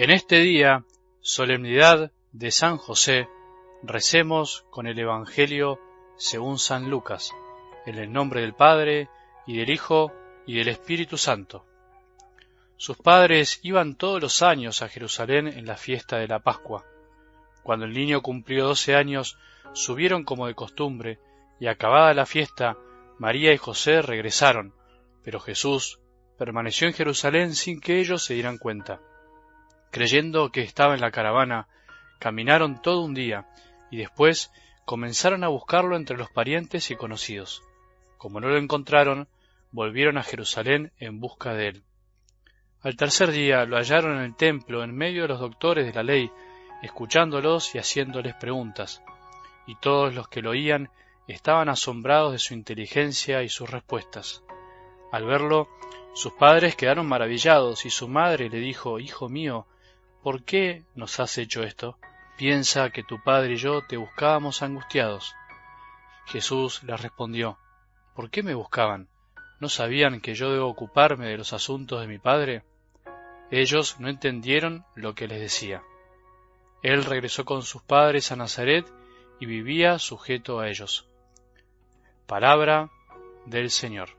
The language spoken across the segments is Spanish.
En este día, solemnidad de San José, recemos con el Evangelio según San Lucas, en el nombre del Padre, y del Hijo, y del Espíritu Santo. Sus padres iban todos los años a Jerusalén en la fiesta de la Pascua. Cuando el niño cumplió 12 años, subieron como de costumbre, y acabada la fiesta, María y José regresaron, pero Jesús permaneció en Jerusalén sin que ellos se dieran cuenta. Creyendo que estaba en la caravana, caminaron todo un día, y después comenzaron a buscarlo entre los parientes y conocidos. Como no lo encontraron, volvieron a Jerusalén en busca de él. Al tercer día lo hallaron en el templo, en medio de los doctores de la ley, escuchándolos y haciéndoles preguntas, y todos los que lo oían estaban asombrados de su inteligencia y sus respuestas. Al verlo, sus padres quedaron maravillados, y su madre le dijo: «Hijo mío, ¿por qué nos has hecho esto? Piensa que tu padre y yo te buscábamos angustiados». Jesús les respondió: «¿Por qué me buscaban? ¿No sabían que yo debo ocuparme de los asuntos de mi Padre?». Ellos no entendieron lo que les decía. Él regresó con sus padres a Nazaret y vivía sujeto a ellos. Palabra del Señor.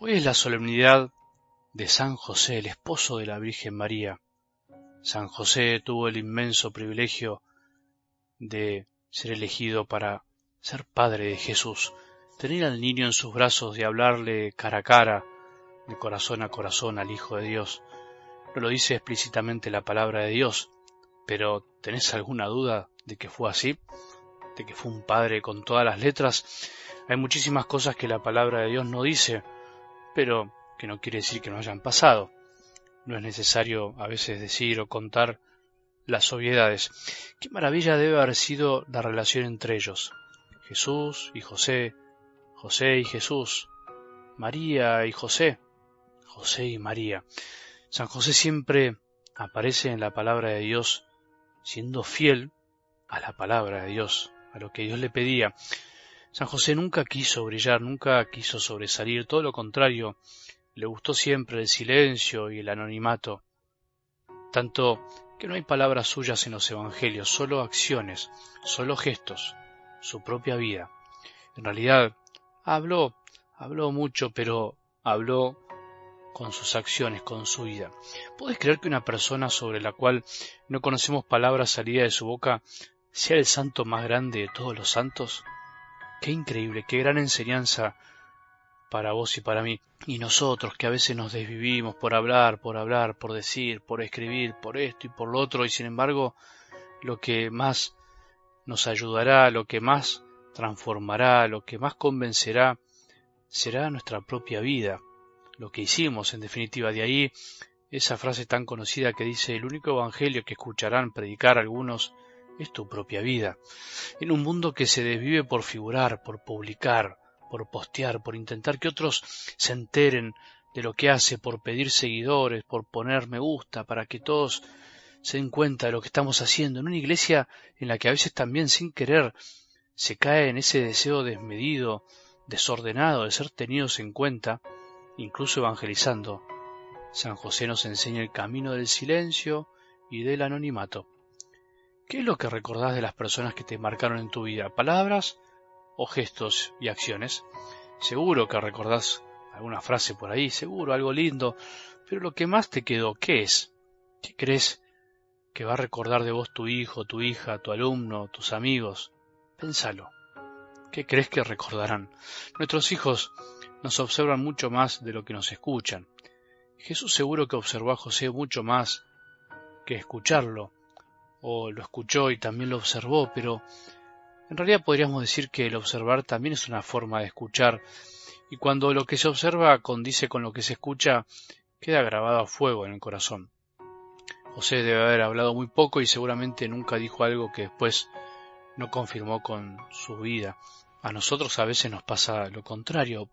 Hoy es la solemnidad de San José, el esposo de la Virgen María. San José tuvo el inmenso privilegio de ser elegido para ser padre de Jesús, tener al niño en sus brazos y hablarle cara a cara, de corazón a corazón al Hijo de Dios. No lo dice explícitamente la palabra de Dios, pero ¿tenés alguna duda de que fue así? ¿De que fue un padre con todas las letras? Hay muchísimas cosas que la palabra de Dios no dice, pero que no quiere decir que no hayan pasado. No es necesario a veces decir o contar las obviedades. Qué maravilla debe haber sido la relación entre ellos. Jesús y José, José y Jesús, María y José, José y María. San José siempre aparece en la palabra de Dios siendo fiel a la palabra de Dios, a lo que Dios le pedía. San José nunca quiso brillar, nunca quiso sobresalir, todo lo contrario, le gustó siempre el silencio y el anonimato, tanto que no hay palabras suyas en los evangelios, solo acciones, solo gestos, su propia vida. En realidad, habló mucho, pero habló con sus acciones, con su vida. ¿Podés creer que una persona sobre la cual no conocemos palabras salidas de su boca sea el santo más grande de todos los santos? Qué increíble, qué gran enseñanza para vos y para mí. Y nosotros que a veces nos desvivimos por hablar, por decir, por escribir, por esto y por lo otro, y sin embargo lo que más nos ayudará, lo que más transformará, lo que más convencerá, será nuestra propia vida, lo que hicimos en definitiva. De ahí esa frase tan conocida que dice: el único evangelio que escucharán predicar algunos es tu propia vida. En un mundo que se desvive por figurar, por publicar, por postear, por intentar que otros se enteren de lo que hace, por pedir seguidores, por poner me gusta, para que todos se den cuenta de lo que estamos haciendo, en una iglesia en la que a veces también sin querer se cae en ese deseo desmedido, desordenado de ser tenidos en cuenta, incluso evangelizando. San José nos enseña el camino del silencio y del anonimato. ¿Qué es lo que recordás de las personas que te marcaron en tu vida? ¿Palabras o gestos y acciones? Seguro que recordás alguna frase por ahí, seguro algo lindo, pero lo que más te quedó, ¿qué es? ¿Qué crees que va a recordar de vos tu hijo, tu hija, tu alumno, tus amigos? Pénsalo. ¿Qué crees que recordarán? Nuestros hijos nos observan mucho más de lo que nos escuchan. Jesús seguro que observó a José mucho más que escucharlo, o lo escuchó y también lo observó, pero en realidad podríamos decir que el observar también es una forma de escuchar, y cuando lo que se observa condice con lo que se escucha, queda grabado a fuego en el corazón. José debe haber hablado muy poco y seguramente nunca dijo algo que después no confirmó con su vida. A nosotros a veces nos pasa lo contrario.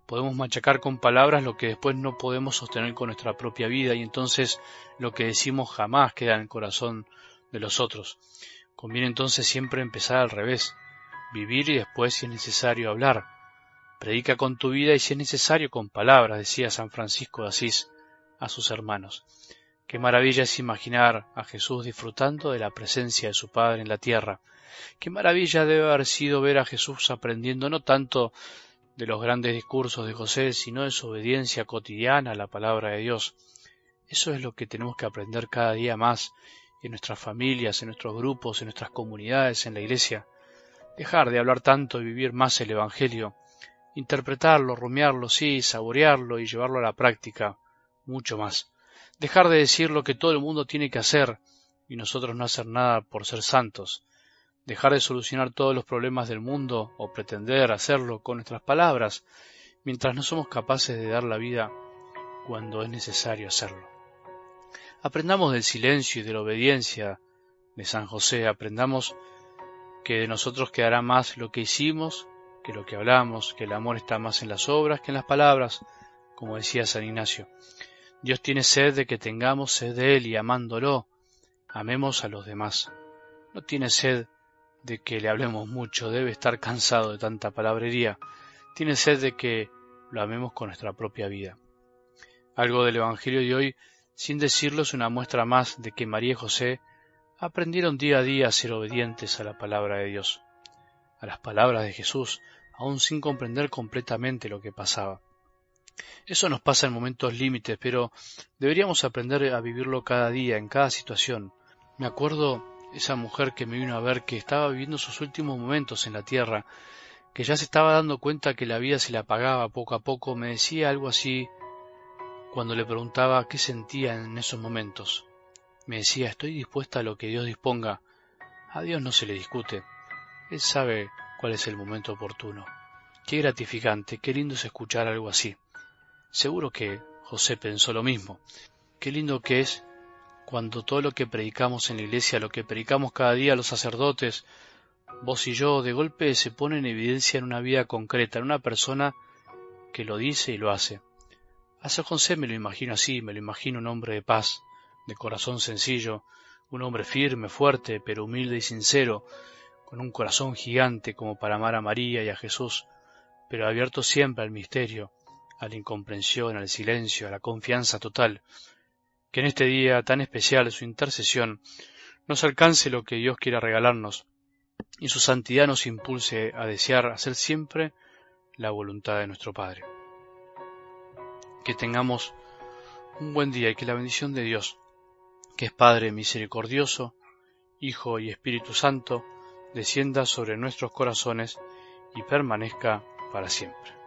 Podemos machacar con palabras lo que después no podemos sostener con nuestra propia vida, y entonces lo que decimos jamás queda en el corazón de los otros. Conviene entonces siempre empezar al revés, vivir y después, si es necesario, hablar. Predica con tu vida y si es necesario con palabras, decía San Francisco de Asís a sus hermanos. Qué maravilla es imaginar a Jesús disfrutando de la presencia de su Padre en la tierra. Qué maravilla debe haber sido ver a Jesús aprendiendo no tanto de los grandes discursos de José, sino de su obediencia cotidiana a la palabra de Dios. Eso es lo que tenemos que aprender cada día más en nuestras familias, en nuestros grupos, en nuestras comunidades, en la iglesia. Dejar de hablar tanto y vivir más el Evangelio. Interpretarlo, rumiarlo, sí, saborearlo y llevarlo a la práctica, mucho más. Dejar de decir lo que todo el mundo tiene que hacer y nosotros no hacer nada por ser santos. Dejar de solucionar todos los problemas del mundo o pretender hacerlo con nuestras palabras, mientras no somos capaces de dar la vida cuando es necesario hacerlo. Aprendamos del silencio y de la obediencia de San José, aprendamos que de nosotros quedará más lo que hicimos que lo que hablamos, que el amor está más en las obras que en las palabras, como decía San Ignacio. Dios tiene sed de que tengamos sed de Él y amándolo, amemos a los demás. No tiene sed de que le hablemos mucho, debe estar cansado de tanta palabrería. Tiene sed de que lo amemos con nuestra propia vida. Algo del Evangelio de hoy, sin decirlo, es una muestra más de que María y José aprendieron día a día a ser obedientes a la palabra de Dios, a las palabras de Jesús, aún sin comprender completamente lo que pasaba. Eso nos pasa en momentos límites, pero deberíamos aprender a vivirlo cada día, en cada situación. Me acuerdo esa mujer que me vino a ver, que estaba viviendo sus últimos momentos en la tierra, que ya se estaba dando cuenta que la vida se le apagaba poco a poco, me decía algo así cuando le preguntaba qué sentía en esos momentos. Me decía, estoy dispuesta a lo que Dios disponga. A Dios no se le discute. Él sabe cuál es el momento oportuno. Qué gratificante, qué lindo es escuchar algo así. Seguro que José pensó lo mismo. Qué lindo que es cuando todo lo que predicamos en la iglesia, lo que predicamos cada día los sacerdotes, vos y yo, de golpe se pone en evidencia en una vida concreta, en una persona que lo dice y lo hace. A San José me lo imagino así, me lo imagino un hombre de paz, de corazón sencillo, un hombre firme, fuerte, pero humilde y sincero, con un corazón gigante como para amar a María y a Jesús, pero abierto siempre al misterio, a la incomprensión, al silencio, a la confianza total. Que en este día tan especial de su intercesión nos alcance lo que Dios quiera regalarnos y su santidad nos impulse a desear hacer siempre la voluntad de nuestro Padre. Que tengamos un buen día y que la bendición de Dios, que es Padre misericordioso, Hijo y Espíritu Santo, descienda sobre nuestros corazones y permanezca para siempre.